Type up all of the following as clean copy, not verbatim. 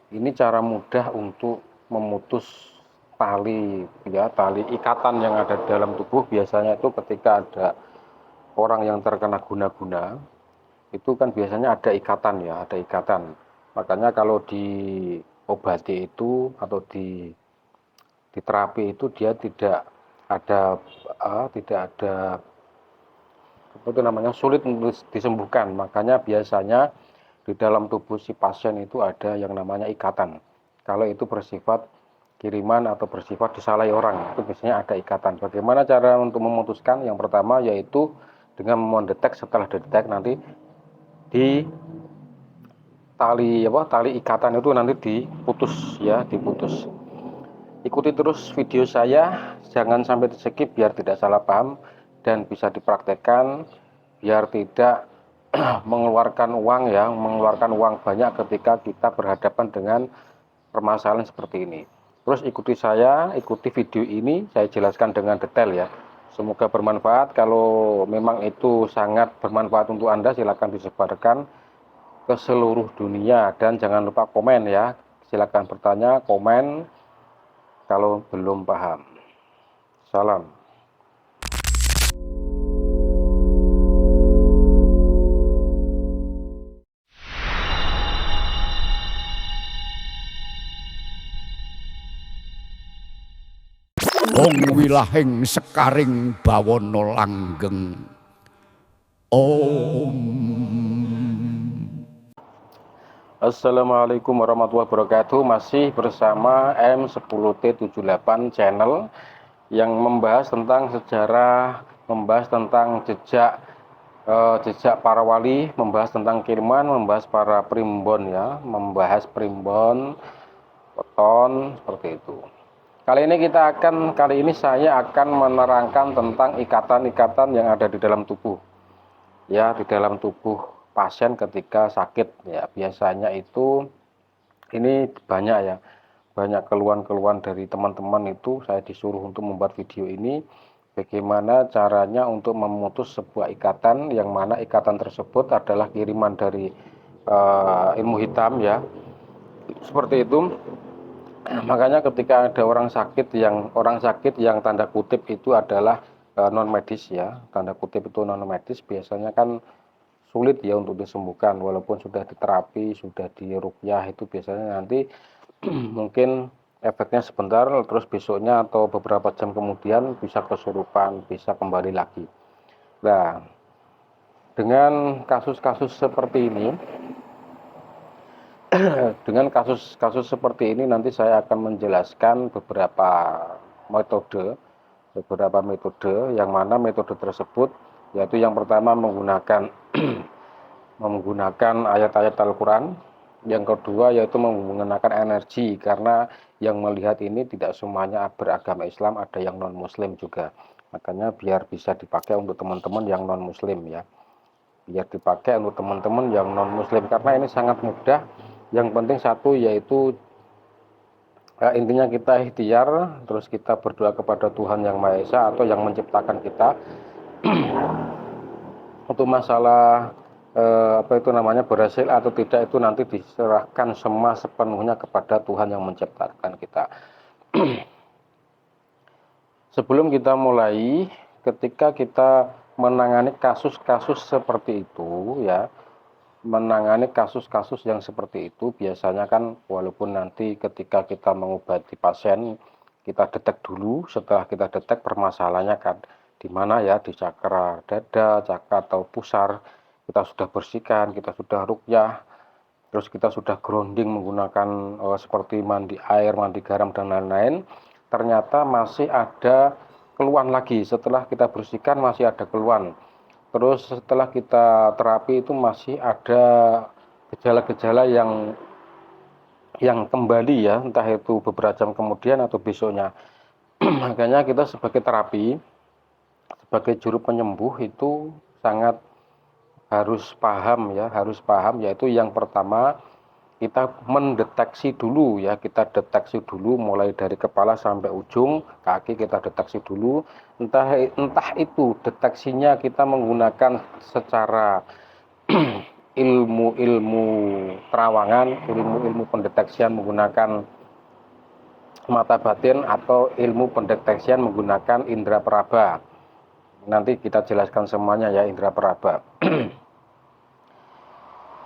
Ini cara mudah untuk memutus tali ya, tali ikatan yang ada di dalam tubuh. Biasanya itu ketika ada orang yang terkena guna-guna, itu kan biasanya ada ikatan ya, ada ikatan. Makanya kalau diobati itu atau di terapi itu dia ada tidak ada apa itu namanya, sulit untuk disembuhkan. Makanya biasanya di dalam tubuh si pasien itu ada yang namanya ikatan. Kalau itu bersifat kiriman atau bersifat disalahi orang, itu biasanya ada ikatan. Bagaimana cara untuk memutuskan? Yang pertama yaitu dengan mendetek. Setelah didetek nanti di tali ikatan itu nanti diputus ya, diputus. Ikuti terus video saya, jangan sampai di skip biar tidak salah paham dan bisa dipraktekkan biar tidak mengeluarkan uang ya, mengeluarkan uang banyak ketika kita berhadapan dengan permasalahan seperti ini. Terus ikuti saya, ikuti video ini, saya jelaskan dengan detail ya. Semoga bermanfaat. Kalau memang itu sangat bermanfaat untuk Anda, silakan disebarkan ke seluruh dunia dan jangan lupa komen ya. Silakan bertanya, komen kalau belum paham. Salam. Wong wilahing sekaring bawana langgeng. Om. Assalamualaikum warahmatullahi wabarakatuh. Masih bersama M10T78 channel yang membahas tentang sejarah, membahas tentang jejak para wali, membahas tentang kiriman, membahas para primbon ya, membahas primbon, weton, seperti itu. Kali ini saya akan menerangkan tentang ikatan-ikatan yang ada di dalam tubuh. Ya, di dalam tubuh pasien ketika sakit ya. Biasanya itu ini banyak ya. Banyak keluhan-keluhan dari teman-teman itu, saya disuruh untuk membuat video ini bagaimana caranya untuk memutus sebuah ikatan yang mana ikatan tersebut adalah kiriman dari ilmu hitam ya. Seperti itu. Makanya ketika ada orang sakit yang tanda kutip itu adalah non medis ya, tanda kutip itu non medis, biasanya kan sulit ya untuk disembuhkan walaupun sudah diterapi, sudah diruqyah, itu biasanya nanti mungkin efeknya sebentar, terus besoknya atau beberapa jam kemudian bisa kesurupan, bisa kembali lagi. Nah, dengan kasus-kasus seperti ini dengan kasus-kasus seperti ini nanti saya akan menjelaskan beberapa metode yang mana metode tersebut yaitu yang pertama menggunakan ayat-ayat Al-Quran, yang kedua yaitu menggunakan energi, karena yang melihat ini tidak semuanya beragama Islam, ada yang non muslim juga, makanya biar bisa dipakai untuk teman-teman yang non muslim ya, karena ini sangat mudah. Yang penting satu yaitu intinya kita ikhtiar, terus kita berdoa kepada Tuhan Yang Maha Esa atau yang menciptakan kita. Untuk masalah berhasil atau tidak itu nanti diserahkan semua sepenuhnya kepada Tuhan yang menciptakan kita. Sebelum kita mulai, ketika kita menangani kasus-kasus seperti itu ya, menangani kasus-kasus yang seperti itu biasanya kan walaupun nanti ketika kita mengobati pasien kita detek dulu, setelah kita detek permasalahannya kan di mana ya, di cakra dada, cakra atau pusar, kita sudah bersihkan, kita sudah ruqyah, terus kita sudah grounding menggunakan seperti mandi air, mandi garam dan lain-lain. Ternyata masih ada keluhan lagi, setelah kita bersihkan masih ada keluhan. Terus setelah kita terapi itu masih ada gejala-gejala yang kembali ya, entah itu beberapa jam kemudian atau besoknya. Makanya kita sebagai terapi, sebagai juru penyembuh itu sangat harus paham ya, yaitu yang pertama kita mendeteksi dulu ya, kita deteksi dulu mulai dari kepala sampai ujung kaki, kita deteksi dulu, entah itu deteksinya kita menggunakan secara ilmu-ilmu terawangan, ilmu-ilmu pendeteksian menggunakan mata batin atau ilmu pendeteksian menggunakan indera peraba. Nanti kita jelaskan semuanya ya, indera peraba.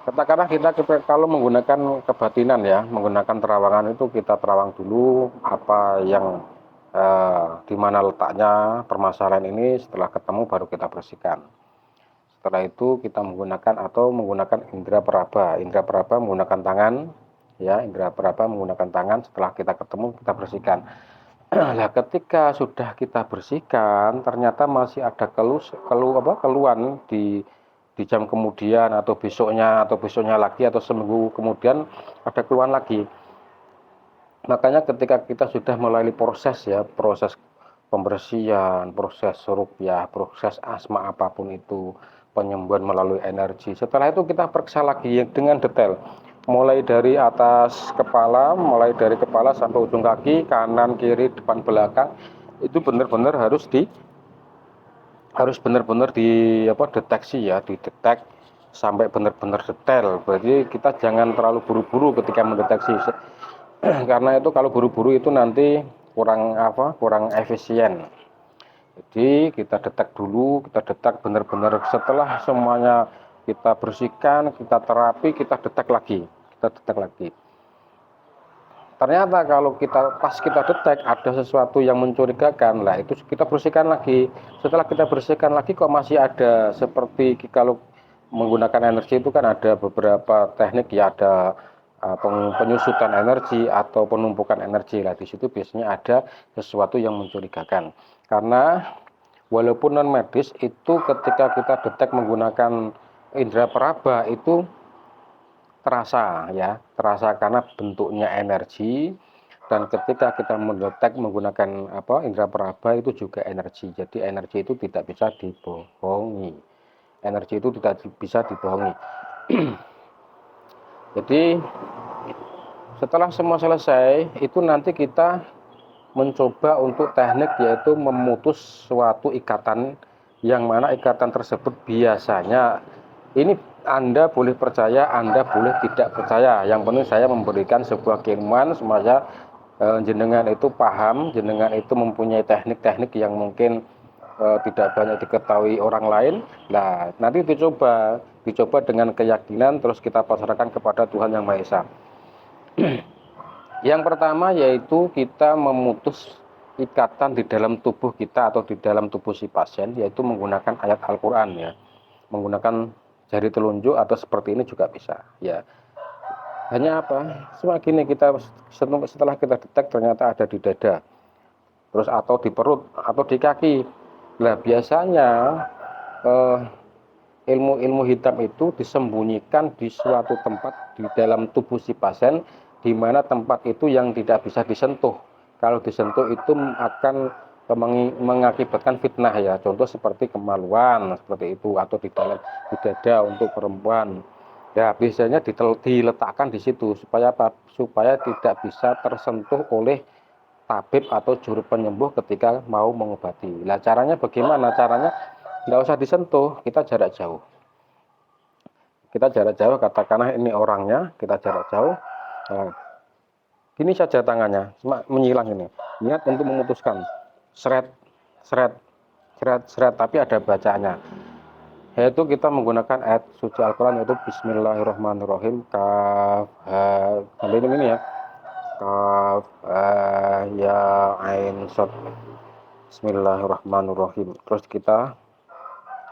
Katakanlah kita kalau menggunakan kebatinan ya, menggunakan terawangan itu kita terawang dulu apa yang di mana letaknya permasalahan ini, setelah ketemu baru kita bersihkan. Setelah itu kita menggunakan indera peraba. Indera peraba menggunakan tangan ya, indera peraba menggunakan tangan. Setelah kita ketemu kita bersihkan. Nah, ketika sudah kita bersihkan ternyata masih ada keluhan di jam kemudian atau besoknya lagi atau seminggu kemudian ada keluhan lagi. Makanya ketika kita sudah melalui proses ya, proses pembersihan, proses ruqyah, proses asma apapun itu, penyembuhan melalui energi. Setelah itu kita periksa lagi dengan detail. Mulai dari atas kepala, mulai dari kepala sampai ujung kaki, kanan, kiri, depan, belakang, itu benar-benar harus benar-benar deteksi ya, didetek sampai benar-benar detail. Berarti kita jangan terlalu buru-buru ketika mendeteksi. Karena itu kalau buru-buru itu nanti kurang efisien. Jadi kita detek dulu, kita detek benar-benar setelah semuanya kita bersihkan, kita terapi, kita detek lagi. Ternyata kalau pas kita detek ada sesuatu yang mencurigakan, lah itu kita bersihkan lagi. Setelah kita bersihkan lagi kok masih ada seperti kalau menggunakan energi itu kan ada beberapa teknik ya, ada penyusutan energi atau penumpukan energi. Lah di situ biasanya ada sesuatu yang mencurigakan. Karena walaupun non medis itu ketika kita detek menggunakan indera peraba itu terasa karena bentuknya energi, dan ketika kita mendetek menggunakan indera peraba itu juga energi. Jadi energi itu tidak bisa dibohongi. Jadi setelah semua selesai itu nanti kita mencoba untuk teknik yaitu memutus suatu ikatan, yang mana ikatan tersebut biasanya ini Anda boleh percaya, Anda boleh tidak percaya. Yang penting saya memberikan sebuah keilmuan supaya jenengan itu paham, jenengan itu mempunyai teknik-teknik yang mungkin tidak banyak diketahui orang lain. Nah, nanti dicoba dengan keyakinan, terus kita pasrahkan kepada Tuhan Yang Maha Esa. Yang pertama yaitu kita memutus ikatan di dalam tubuh kita atau di dalam tubuh si pasien, yaitu menggunakan ayat Al-Quran ya, menggunakan jari telunjuk atau seperti ini juga bisa ya. Hanya semakin kita setelah kita detek ternyata ada di dada, terus atau di perut atau di kaki. Nah biasanya ilmu hitam itu disembunyikan di suatu tempat di dalam tubuh si pasien, di mana tempat itu yang tidak bisa disentuh. Kalau disentuh itu akan mengakibatkan fitnah ya, contoh seperti kemaluan seperti itu, atau di dada untuk perempuan ya, biasanya diletakkan di situ supaya tidak bisa tersentuh oleh tabib atau juru penyembuh ketika mau mengobati. Nah caranya bagaimana? Caranya nggak usah disentuh, kita jarak jauh, katakanlah ini orangnya, kita jarak jauh. Nah, gini saja tangannya, cuma menyilang ini, niat untuk memutuskan, seret, tapi ada bacaannya, yaitu kita menggunakan ayat suci Al-Quran, yaitu Bismillahirrahmanirrahim, kaf sampai ini ya, kaf ya ain sod, Bismillahirrahmanirrahim. Terus kita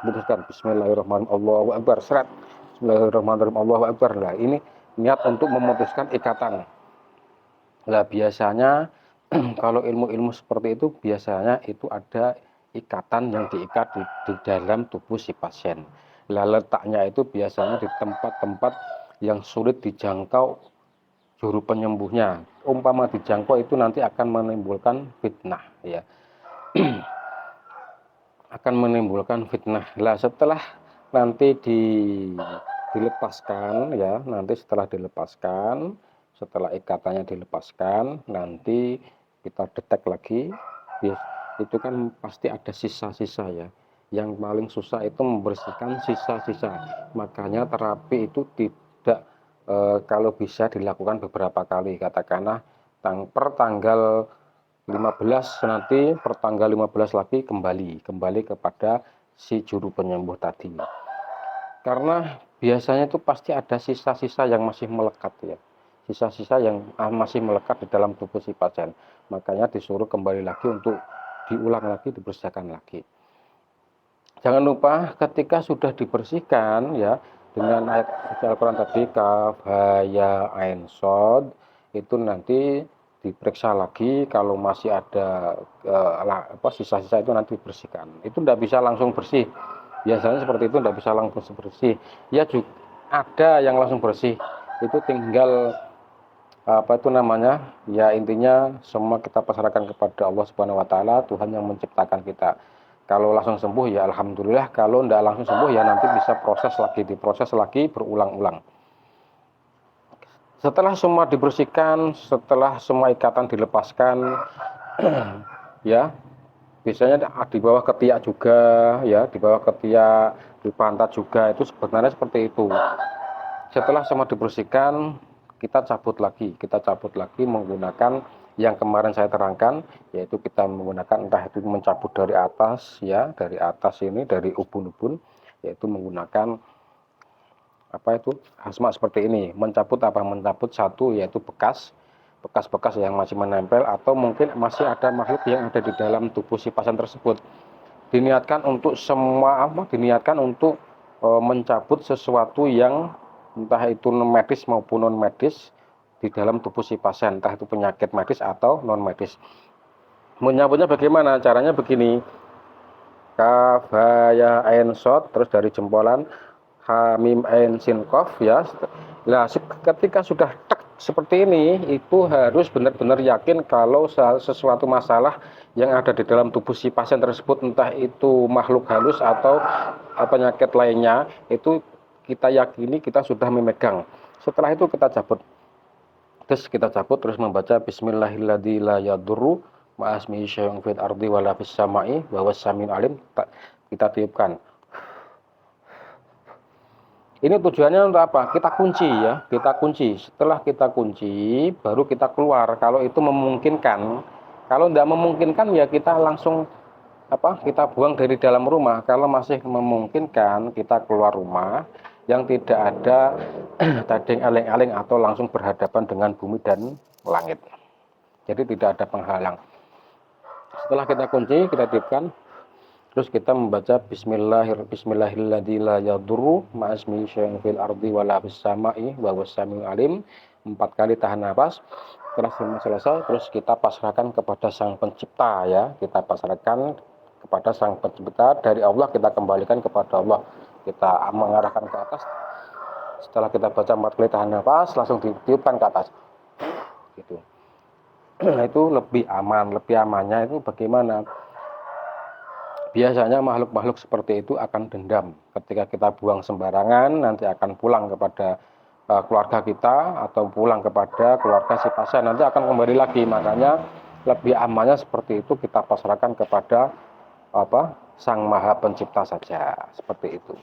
putuskan Bismillahirrahmanirrahim, Allahu Akbar, seret, Bismillahirrahmanirrahim, Allahu Akbar. Nah ini niat untuk memutuskan ikatan. Nah biasanya kalau ilmu-ilmu seperti itu biasanya itu ada ikatan yang diikat di dalam tubuh si pasien. Nah letaknya itu biasanya di tempat-tempat yang sulit dijangkau juru penyembuhnya. Umpama dijangkau itu nanti akan menimbulkan fitnah ya. Akan menimbulkan fitnah. Nah setelah nanti dilepaskan ya, setelah ikatannya dilepaskan, nanti kita detek lagi, itu kan pasti ada sisa-sisa ya, yang paling susah itu membersihkan sisa-sisa. Makanya terapi itu tidak kalau bisa dilakukan beberapa kali, katakanlah per tanggal 15 nanti, per tanggal 15 lagi kembali kepada si juru penyembuh tadi. Karena biasanya itu pasti ada sisa-sisa yang masih melekat ya. Sisa-sisa yang masih melekat di dalam tubuh si pasien. Makanya disuruh kembali lagi untuk diulang lagi, dibersihkan lagi. Jangan lupa ketika sudah dibersihkan ya dengan ayat Al-Quran tadi kaf, ha, ya, ain, shod, itu nanti diperiksa lagi kalau masih ada sisa-sisa itu nanti dibersihkan. Itu tidak bisa langsung bersih. Biasanya seperti itu tidak bisa langsung bersih. Ya juga ada yang langsung bersih. Itu tinggal ya intinya semua kita pasrahkan kepada Allah Subhanahu wa taala, Tuhan yang menciptakan kita. Kalau langsung sembuh ya alhamdulillah, kalau tidak langsung sembuh ya nanti bisa diproses lagi berulang-ulang. Setelah semua dibersihkan, setelah semua ikatan dilepaskan ya, biasanya di bawah ketiak juga ya, di bawah ketiak, di pantat juga, itu sebenarnya seperti itu. Setelah semua dibersihkan, kita cabut lagi menggunakan yang kemarin saya terangkan, yaitu kita menggunakan entah itu mencabut dari atas ya, dari atas ini, dari ubun-ubun, yaitu menggunakan hasma seperti ini. Mencabut satu, yaitu bekas yang masih menempel, atau mungkin masih ada makhluk yang ada di dalam tubuh si pasien tersebut. Diniatkan untuk mencabut sesuatu yang entah itu medis maupun non medis di dalam tubuh si pasien, entah itu penyakit medis atau non medis. Menyabutnya bagaimana? Caranya begini, kaf, ha, ya, ain, shod, terus dari jempolan, ha, mim, ain, sin, qaf ya. Nah, ketika sudah tek seperti ini, itu harus benar-benar yakin kalau sesuatu masalah yang ada di dalam tubuh si pasien tersebut, entah itu makhluk halus atau penyakit lainnya, itu kita yakini kita sudah memegang. Setelah itu kita cabut. Terus membaca bismillahirrahmanirrahim la yadurru ma'asmihi syai'un fil ardi wala fis sama'i wa huwas samiul alim. Kita tiupkan. Ini tujuannya untuk apa? Kita kunci. Setelah kita kunci, baru kita keluar. Kalau itu memungkinkan. Kalau tidak memungkinkan ya kita langsung kita buang dari dalam rumah. Kalau masih memungkinkan, kita keluar rumah yang tidak ada tading aling-aling atau langsung berhadapan dengan bumi dan langit. Jadi tidak ada penghalang. Setelah kita kunci, kita tiupkan, terus kita membaca bismillahirrahmanirrahim la yadurru ma'asmihi syai'un fil ardi wala fis sama'i wa huwas samiul alim. 4 kali tahan nafas. Setelah selesai, terus kita pasrahkan kepada Sang Pencipta ya. Kita pasrahkan kepada Sang Pencipta, dari Allah kita kembalikan kepada Allah. Kita mengarahkan ke atas. Setelah kita baca 4 kali tahan nafas, langsung ditiupkan ke atas. Gitu. Itu lebih aman. Lebih amannya itu bagaimana? Biasanya makhluk-makhluk seperti itu akan dendam. Ketika kita buang sembarangan, nanti akan pulang kepada keluarga kita atau pulang kepada keluarga si pasien, nanti akan kembali lagi. Makanya lebih amannya seperti itu, kita pasrahkan kepada Sang Maha Pencipta saja, seperti itu.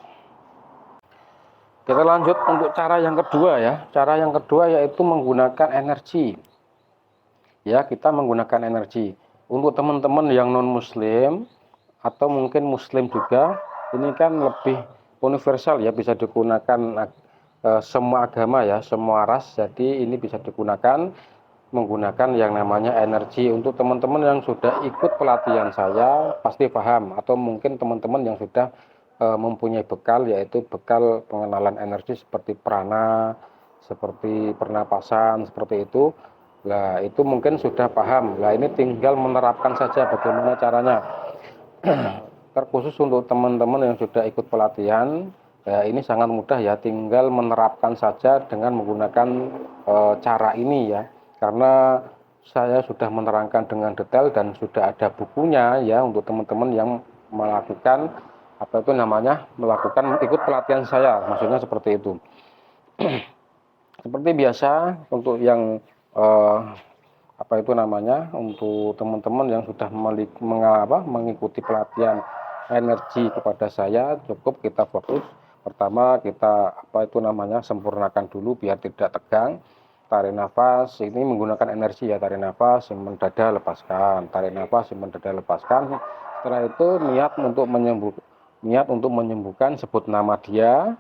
Kita lanjut untuk cara yang kedua ya. Cara yang kedua yaitu menggunakan energi. Ya, kita menggunakan energi. Untuk teman-teman yang non muslim atau mungkin muslim juga, ini kan lebih universal ya, bisa digunakan semua agama ya, semua ras. Jadi ini bisa digunakan menggunakan yang namanya energi. Untuk teman-teman yang sudah ikut pelatihan saya pasti paham, atau mungkin teman-teman yang sudah mempunyai bekal, yaitu bekal pengenalan energi seperti prana, seperti pernapasan, seperti itu. Nah, itu mungkin sudah paham. Nah, ini tinggal menerapkan saja bagaimana caranya. Terkhusus untuk teman-teman yang sudah ikut pelatihan, ya ini sangat mudah ya, tinggal menerapkan saja dengan menggunakan cara ini ya. Karena saya sudah menerangkan dengan detail dan sudah ada bukunya ya, untuk teman-teman yang melakukan melakukan ikut pelatihan saya, maksudnya seperti itu. Seperti biasa untuk yang untuk teman-teman yang sudah mengikuti pelatihan energi kepada saya, cukup kita fokus. Pertama kita sempurnakan dulu biar tidak tegang. Tarik nafas, ini menggunakan energi ya, tarik nafas, simpan dada, lepaskan, tarik nafas, simpan dada, lepaskan. Setelah itu niat untuk menyembuhkan, sebut nama dia.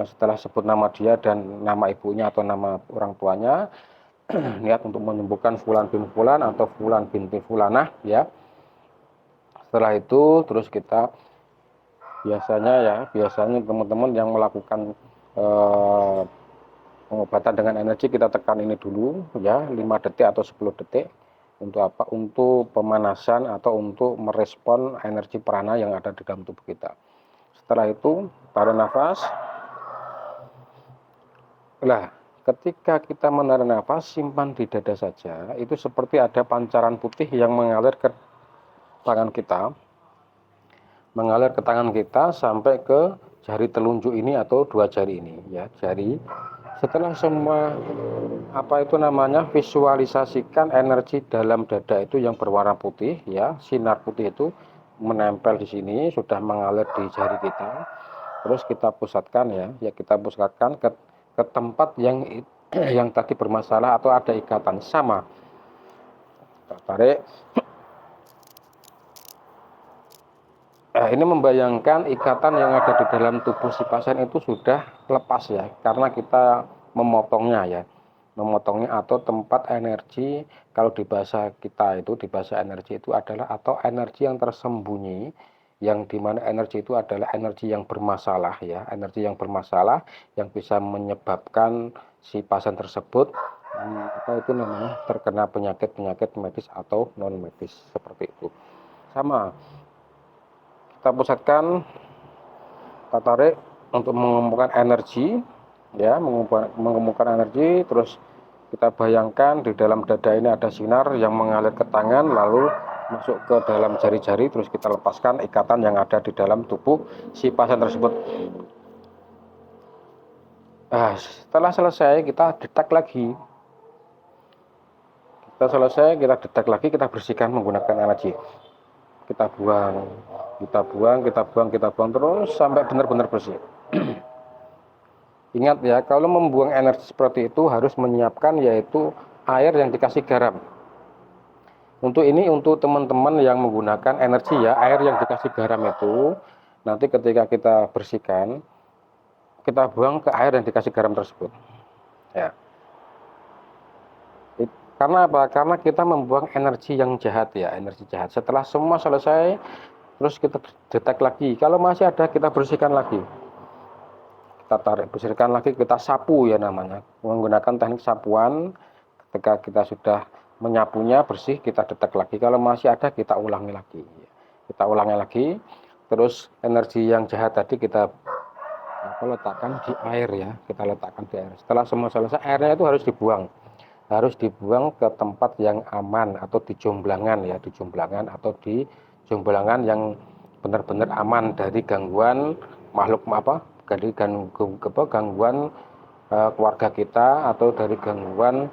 Setelah sebut nama dia dan nama ibunya atau nama orang tuanya, niat untuk menyembuhkan fulan bin fulan atau fulan binti fulanah ya. Setelah itu terus kita biasanya teman-teman yang melakukan pengobatan dengan energi, kita tekan ini dulu ya, 5 detik atau 10 detik. Untuk apa? Untuk pemanasan atau untuk merespon energi prana yang ada di dalam tubuh kita. Setelah itu tarik nafas. Nah, ketika kita menarik nafas, simpan di dada saja. Itu seperti ada pancaran putih yang mengalir ke tangan kita, sampai ke jari telunjuk ini atau 2 jari ini ya, jari. Setelah semua visualisasikan energi dalam dada itu yang berwarna putih ya, sinar putih itu menempel di sini, sudah mengalir di jari kita. Terus kita pusatkan ke tempat yang tadi bermasalah atau ada ikatan sama. Kita tarik. Ini membayangkan ikatan yang ada di dalam tubuh si pasien itu sudah lepas ya, karena kita memotongnya atau tempat energi. Kalau di bahasa kita itu, di bahasa energi itu adalah atau energi yang tersembunyi, yang dimana energi itu adalah energi yang bermasalah ya, energi yang bermasalah yang bisa menyebabkan si pasien tersebut terkena penyakit medis atau non medis seperti itu. Sama, kita pusatkan, kita tarik untuk mengumpulkan energi ya, mengumpulkan energi. Terus kita bayangkan di dalam dada ini ada sinar yang mengalir ke tangan lalu masuk ke dalam jari-jari, terus kita lepaskan ikatan yang ada di dalam tubuh si pasien tersebut. Setelah selesai kita detek lagi, kita bersihkan menggunakan energi. Kita buang terus sampai benar-benar bersih. Ingat ya, kalau membuang energi seperti itu harus menyiapkan yaitu air yang dikasih garam. Untuk teman-teman yang menggunakan energi ya, air yang dikasih garam itu nanti ketika kita bersihkan, kita buang ke air yang dikasih garam tersebut. Ya. Karena apa? Karena kita membuang energi yang jahat ya, energi jahat. Setelah semua selesai, terus kita detek lagi. Kalau masih ada, kita bersihkan lagi. Kita tarik, bersihkan lagi, kita sapu ya namanya. Menggunakan teknik sapuan. Ketika kita sudah menyapunya bersih, kita detek lagi. Kalau masih ada, kita ulangi lagi. Terus energi yang jahat tadi kita letakkan di air ya. Setelah semua selesai, airnya itu harus dibuang ke tempat yang aman atau di jomblangan atau di jomblangan yang benar-benar aman dari gangguan gangguan keluarga kita, atau dari gangguan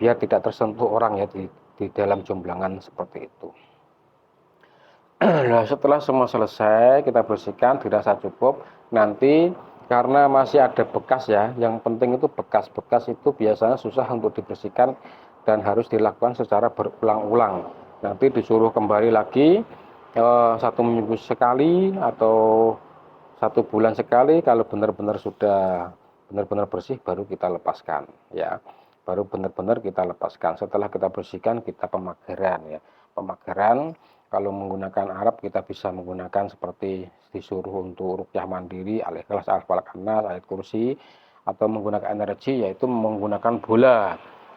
biar tidak tersentuh orang ya di dalam jomblangan seperti itu. Nah, setelah semua selesai kita bersihkan, dirasa cukup. Nanti karena masih ada bekas ya, yang penting itu bekas itu biasanya susah untuk dibersihkan dan harus dilakukan secara berulang-ulang. Nanti disuruh kembali lagi 1 minggu sekali atau 1 bulan sekali. Kalau benar-benar sudah benar-benar bersih baru kita lepaskan ya, Setelah kita bersihkan, kita pemagaran. Kalau menggunakan Arab kita bisa menggunakan seperti disuruh untuk ruqyah mandiri, Al-Ikhlas, Al-Falaq, An-Nas, ayat kursi, atau menggunakan energi yaitu menggunakan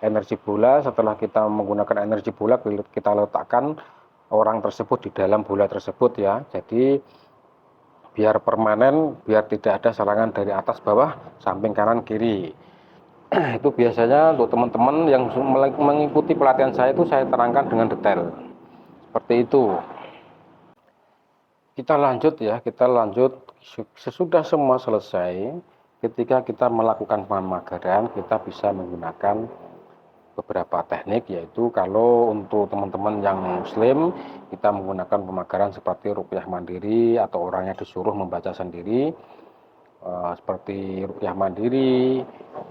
energi bola. Setelah kita menggunakan energi bola, kita letakkan orang tersebut di dalam bola tersebut ya. Jadi biar permanen, biar tidak ada serangan dari atas bawah, samping kanan kiri. Itu biasanya untuk teman-teman yang mengikuti pelatihan saya itu saya terangkan dengan detail. Seperti itu. Kita lanjut. Sesudah semua selesai, ketika kita melakukan pemagaran, kita bisa menggunakan beberapa teknik, yaitu kalau untuk teman-teman yang muslim kita menggunakan pemagaran seperti ruqyah mandiri atau orangnya disuruh membaca sendiri, seperti ruqyah mandiri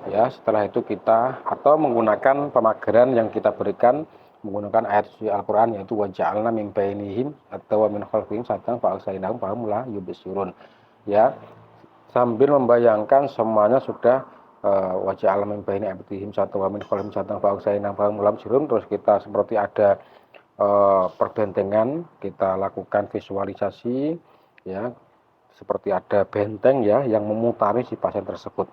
ya. Setelah itu kita atau menggunakan pemagaran yang kita berikan menggunakan ayat suci Al-Qur'an, yaitu wa ja'alna min bainihim atau min khalfihim saddan fa agsaynahum fahum la yubsirun ya, sambil membayangkan semuanya sudah wajah alam min baini abdihim satu wa min khalfihim saddan fa agsaynahum fahum la yubsirun. Terus kita seperti ada perbentengan, kita lakukan visualisasi ya, seperti ada benteng ya yang memutari si pasien tersebut.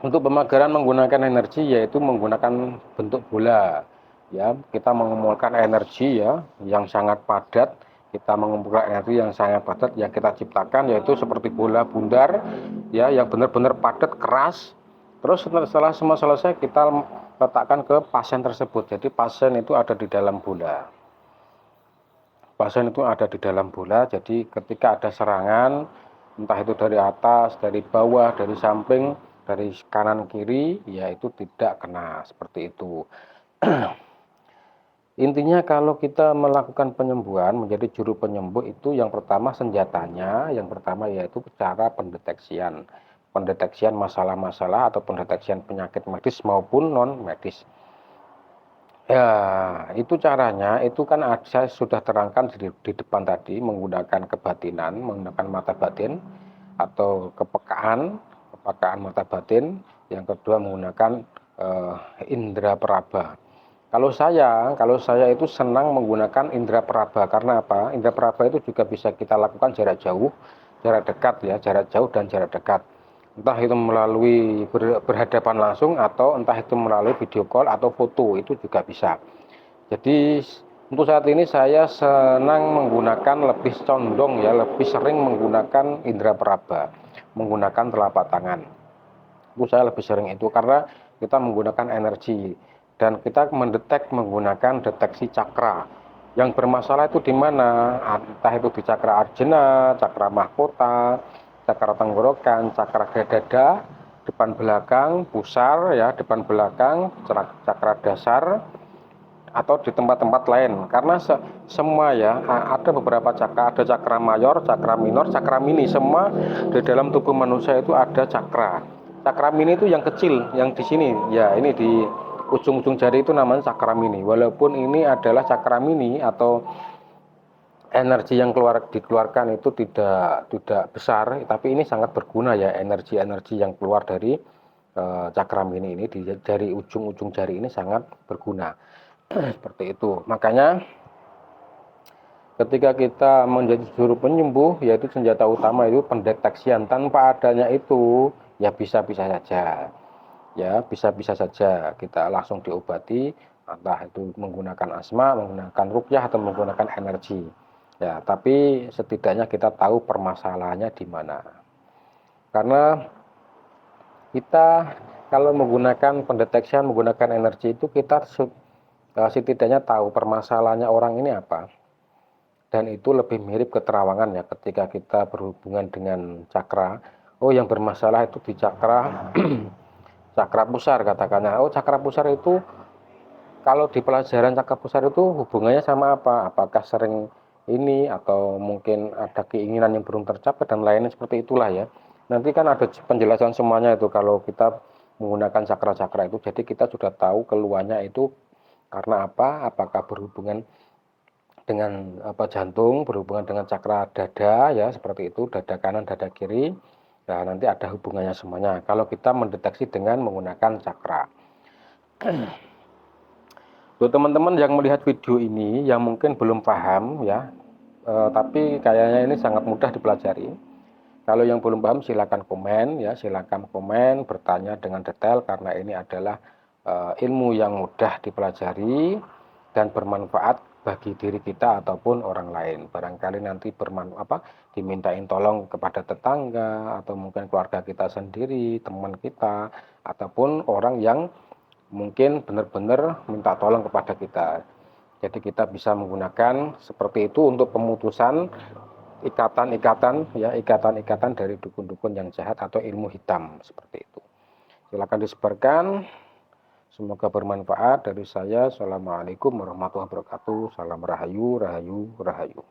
Untuk pemagaran menggunakan energi, yaitu menggunakan bentuk bola ya, kita mengumpulkan energi ya yang sangat padat, kita mengumpulkan energi yang sangat padat yang kita ciptakan, yaitu seperti bola bundar ya yang benar-benar padat keras. Terus setelah semua selesai kita letakkan ke pasien tersebut. Jadi pasien itu ada di dalam bola. Pasien itu ada di dalam bola, jadi ketika ada serangan, entah itu dari atas, dari bawah, dari samping, dari kanan kiri, ya itu tidak kena, seperti itu. Intinya kalau kita melakukan penyembuhan menjadi juru penyembuh itu, yang pertama senjatanya, yang pertama yaitu cara pendeteksian masalah-masalah atau pendeteksian penyakit medis maupun non medis. Ya, itu caranya, itu kan saya sudah terangkan di depan tadi, menggunakan kebatinan, menggunakan mata batin atau kepekaan mata batin. Yang kedua menggunakan indera peraba. Kalau saya itu senang menggunakan indera peraba, karena apa? Indera peraba itu juga bisa kita lakukan jarak jauh, jarak dekat ya, jarak jauh dan jarak dekat. Entah itu melalui berhadapan langsung atau entah itu melalui video call atau foto, itu juga bisa. Jadi untuk saat ini saya senang menggunakan, lebih condong ya, lebih sering menggunakan indera peraba, menggunakan telapak tangan. Itu saya lebih sering itu karena kita menggunakan energi dan kita mendetek menggunakan deteksi cakra. Yang bermasalah itu di mana? Entah itu di cakra arjuna, cakra mahkota, cakra tenggorokan, cakra dada, depan belakang, pusar ya, depan belakang, cakra dasar, atau di tempat-tempat lain. Karena semua ya, ada beberapa cakra, ada cakra mayor, cakra minor, cakra mini. Semua di dalam tubuh manusia itu ada cakra. Cakra mini itu yang kecil, yang di sini ya, ini di ujung-ujung jari itu namanya cakra mini. Walaupun ini adalah cakra mini atau energi yang dikeluarkan itu tidak besar, tapi ini sangat berguna ya, energi-energi yang keluar dari cakra mini ini dari ujung-ujung jari ini sangat berguna. Seperti itu. Makanya ketika kita menjadi juru penyembuh, yaitu senjata utama itu pendeteksian. Tanpa adanya itu ya bisa-bisa saja. Ya, bisa-bisa saja kita langsung diobati, entah itu menggunakan asma, menggunakan ruqyah atau menggunakan energi. Ya, tapi setidaknya kita tahu permasalahannya di mana. Karena kita kalau menggunakan pendeteksian, menggunakan energi itu kita setidaknya tahu permasalahannya orang ini apa. Dan itu lebih mirip keterawangan ya, ketika kita berhubungan dengan cakra. Oh, yang bermasalah itu di cakra cakra pusar katakannya. Oh, cakra pusar itu kalau di pelajaran cakra pusar itu hubungannya sama apa? Apakah sering ini atau mungkin ada keinginan yang belum tercapai dan lainnya, seperti itulah ya. Nanti kan ada penjelasan semuanya itu kalau kita menggunakan cakra-cakra itu. Jadi kita sudah tahu keluarnya itu karena apa? Apakah berhubungan dengan jantung, berhubungan dengan cakra dada ya, seperti itu, dada kanan, dada kiri. Nah, nanti ada hubungannya semuanya kalau kita mendeteksi dengan menggunakan cakra. Untuk teman-teman yang melihat video ini yang mungkin belum paham ya, tapi kayaknya ini sangat mudah dipelajari. Kalau yang belum paham silakan komen ya, silakan komen, bertanya dengan detail karena ini adalah ilmu yang mudah dipelajari dan bermanfaat bagi diri kita ataupun orang lain. Barangkali nanti dimintain tolong kepada tetangga atau mungkin keluarga kita sendiri, teman kita, ataupun orang yang mungkin benar-benar minta tolong kepada kita. Jadi kita bisa menggunakan seperti itu untuk pemutusan ikatan dari dukun-dukun yang jahat atau ilmu hitam, seperti itu. Silakan disebarkan. Semoga bermanfaat. Dari saya, assalamualaikum warahmatullahi wabarakatuh. Salam rahayu, rahayu, rahayu.